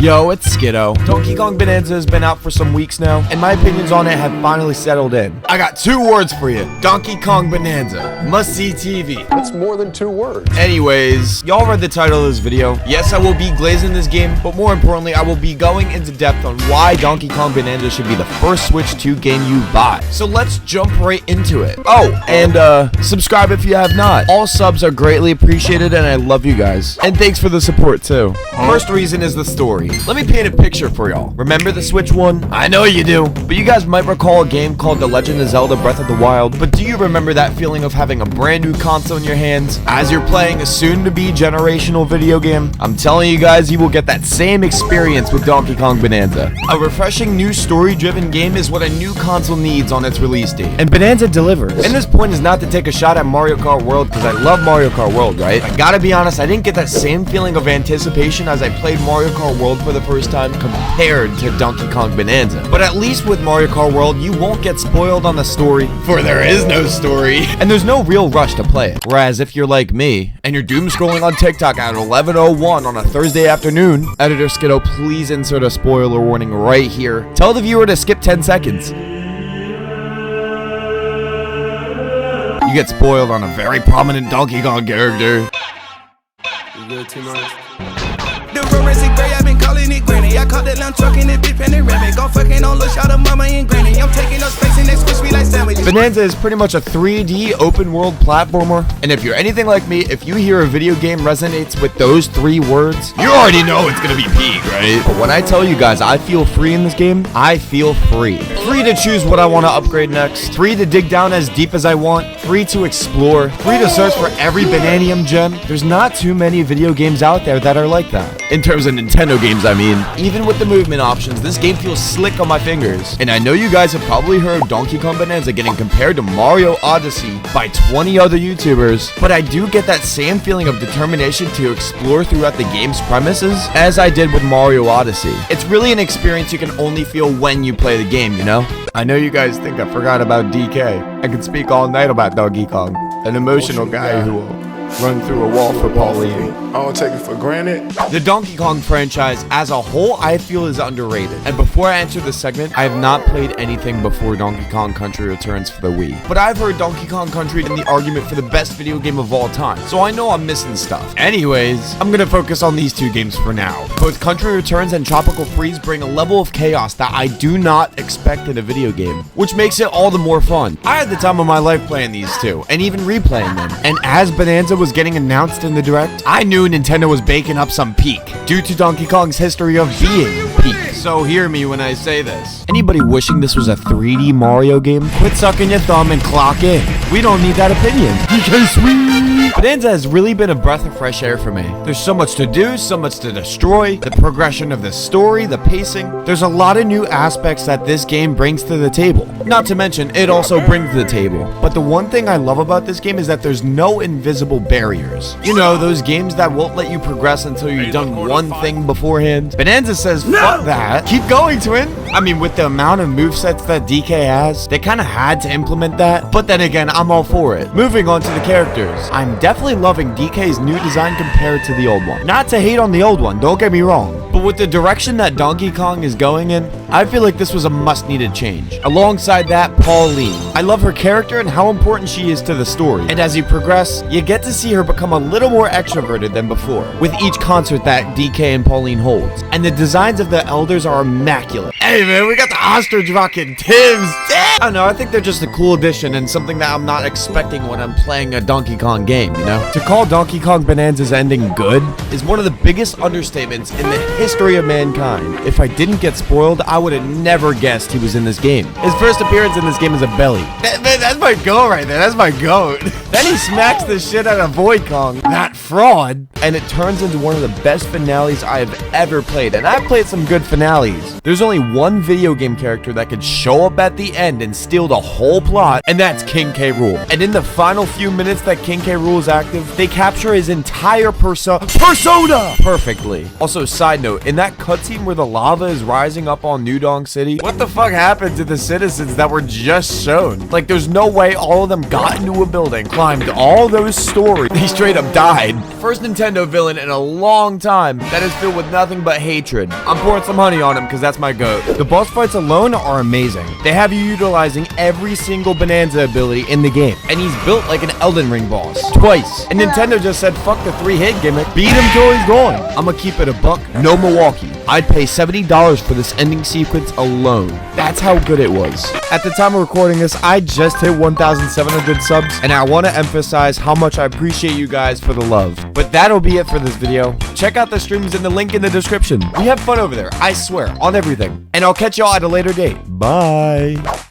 Yo, it's Skido. Donkey Kong Bananza has been out for some weeks now, and my opinions on it have finally settled in. I got 2 words for you. Donkey Kong Bananza. Must-see TV. That's more than 2 words. Anyways, y'all read the title of this video. Yes, I will be glazing this game, but more importantly, I will be going into depth on why Donkey Kong Bananza should be the first Switch 2 game you buy. So let's jump right into it. Oh, and subscribe if you have not. All subs are greatly appreciated, and I love you guys. And thanks for the support, too. First reason is the story. Let me paint a picture for y'all. Remember the Switch one? I know you do. But you guys might recall a game called The Legend of Zelda Breath of the Wild. But do you remember that feeling of having a brand new console in your hands as you're playing a soon-to-be generational video game? I'm telling you guys, you will get that same experience with Donkey Kong Bananza. A refreshing new story-driven game is what a new console needs on its release date. And Bananza delivers. And this point is not to take a shot at Mario Kart World, because I love Mario Kart World, right? I gotta be honest, I didn't get that same feeling of anticipation as I played Mario Kart World for the first time compared to Donkey Kong Bananza. But at least with Mario Kart World, you won't get spoiled on the story, for there is no story, and there's no real rush to play it. Whereas if you're like me, and you're doom scrolling on TikTok at 11:01 on a Thursday afternoon, editor Skido, please insert a spoiler warning right here. Tell the viewer to skip 10 seconds. You get spoiled on a very prominent Donkey Kong character. You good, T-Mars? The road racing gray, I've been calling it granny. I caught that lamb truck in the big panoramic. Gon' fucking on look, shout out mama and granny. I'm taking up space and they squish me like sandwiches. Bananza is pretty much a 3D open world platformer, and if you're anything like me, if you hear a video game resonates with those 3 words, you already know it's gonna be peak, right? But when I tell you guys I feel free in this game, I feel free. Free to choose what I want to upgrade next, free to dig down as deep as I want, free to explore, free to search for every Bananium gem. There's not too many video games out there that are like that. In terms of Nintendo games, I mean. Even with the movement options, this game feels slick on my fingers. And I know you guys have probably heard Donkey Kong Bananza getting compared to Mario Odyssey by 20 other YouTubers, but I do get that same feeling of determination to explore throughout the game's premises as I did with Mario Odyssey. It's really an experience you can only feel when you play the game, you know? I know you guys think I forgot about DK. I could speak all night about Donkey Kong, an emotional guy who will run through a wall for Pauline. I don't take it for granted. The Donkey Kong franchise as a whole, I feel, is underrated. And before I answer this segment, I have not played anything before Donkey Kong Country Returns for the Wii. But I've heard Donkey Kong Country in the argument for the best video game of all time, so I know I'm missing stuff. Anyways, I'm gonna focus on these 2 games for now. Both Country Returns and Tropical Freeze bring a level of chaos that I do not expect in a video game, which makes it all the more fun. I had the time of my life playing these 2, and even replaying them. And as Bananza was getting announced in the Direct, I knew Nintendo was baking up some peak, due to Donkey Kong's history of being peak. So hear me when I say this. Anybody wishing this was a 3D Mario game, quit sucking your thumb and clock in. We don't need that opinion. DK Sweet! Bananza has really been a breath of fresh air for me. There's so much to do, so much to destroy, the progression of the story, the pacing. There's a lot of new aspects that this game brings to the table. Not to mention, it also brings to the table. But the one thing I love about this game is that there's no invisible barriers. You know, those games that won't let you progress until you've done one thing beforehand. Bananza says, fuck that. Keep going, twin. I mean, with the amount of movesets that DK has, they kind of had to implement that. But then again, I'm all for it. Moving on to the characters. I'm definitely loving DK's new design compared to the old one. Not to hate on the old one, don't get me wrong. But with the direction that Donkey Kong is going in, I feel like this was a must-needed change. Alongside that, Pauline. I love her character and how important she is to the story. And as you progress, you get to see her become a little more extroverted than before, with each concert that DK and Pauline holds. And the designs of the elders are immaculate. Hey man, we got the ostrich rocking Tims. I don't know, I think they're just a cool addition and something that I'm not expecting when I'm playing a Donkey Kong game, you know? To call Donkey Kong Bananza's ending good is one of the biggest understatements in the history of mankind. If I didn't get spoiled, I would have never guessed he was in this game. His first appearance in this game is a belly. That's my goat right there, that's my goat. Then he smacks the shit out of Void Kong, that fraud, and it turns into one of the best finales I have ever played, and I've played some good finales. There's only one one video game character that could show up at the end and steal the whole plot, and that's King K. Rool. And in the final few minutes that King K. Rool is active, they capture his entire persona perfectly. Also, side note, in that cutscene where the lava is rising up on New Donk City, what the fuck happened to the citizens that were just shown? Like, there's no way all of them got into a building, climbed all those stories, they straight up died. First Nintendo villain in a long time that is filled with nothing but hatred. I'm pouring some honey on him because that's my goat. The boss fights alone are amazing. They have you utilizing every single Bananza ability in the game, and he's built like an Elden Ring boss. Twice. And Nintendo just said, fuck the 3-hit gimmick. Beat him till he's gone. I'ma keep it a buck. No Milwaukee. I'd pay $70 for this ending sequence alone. That's how good it was. At the time of recording this, I just hit 1,700 subs, and I want to emphasize how much I appreciate you guys for the love. But that'll be it for this video. Check out the streams in the link in the description. We have fun over there, I swear, on everything. And I'll catch y'all at a later date. Bye.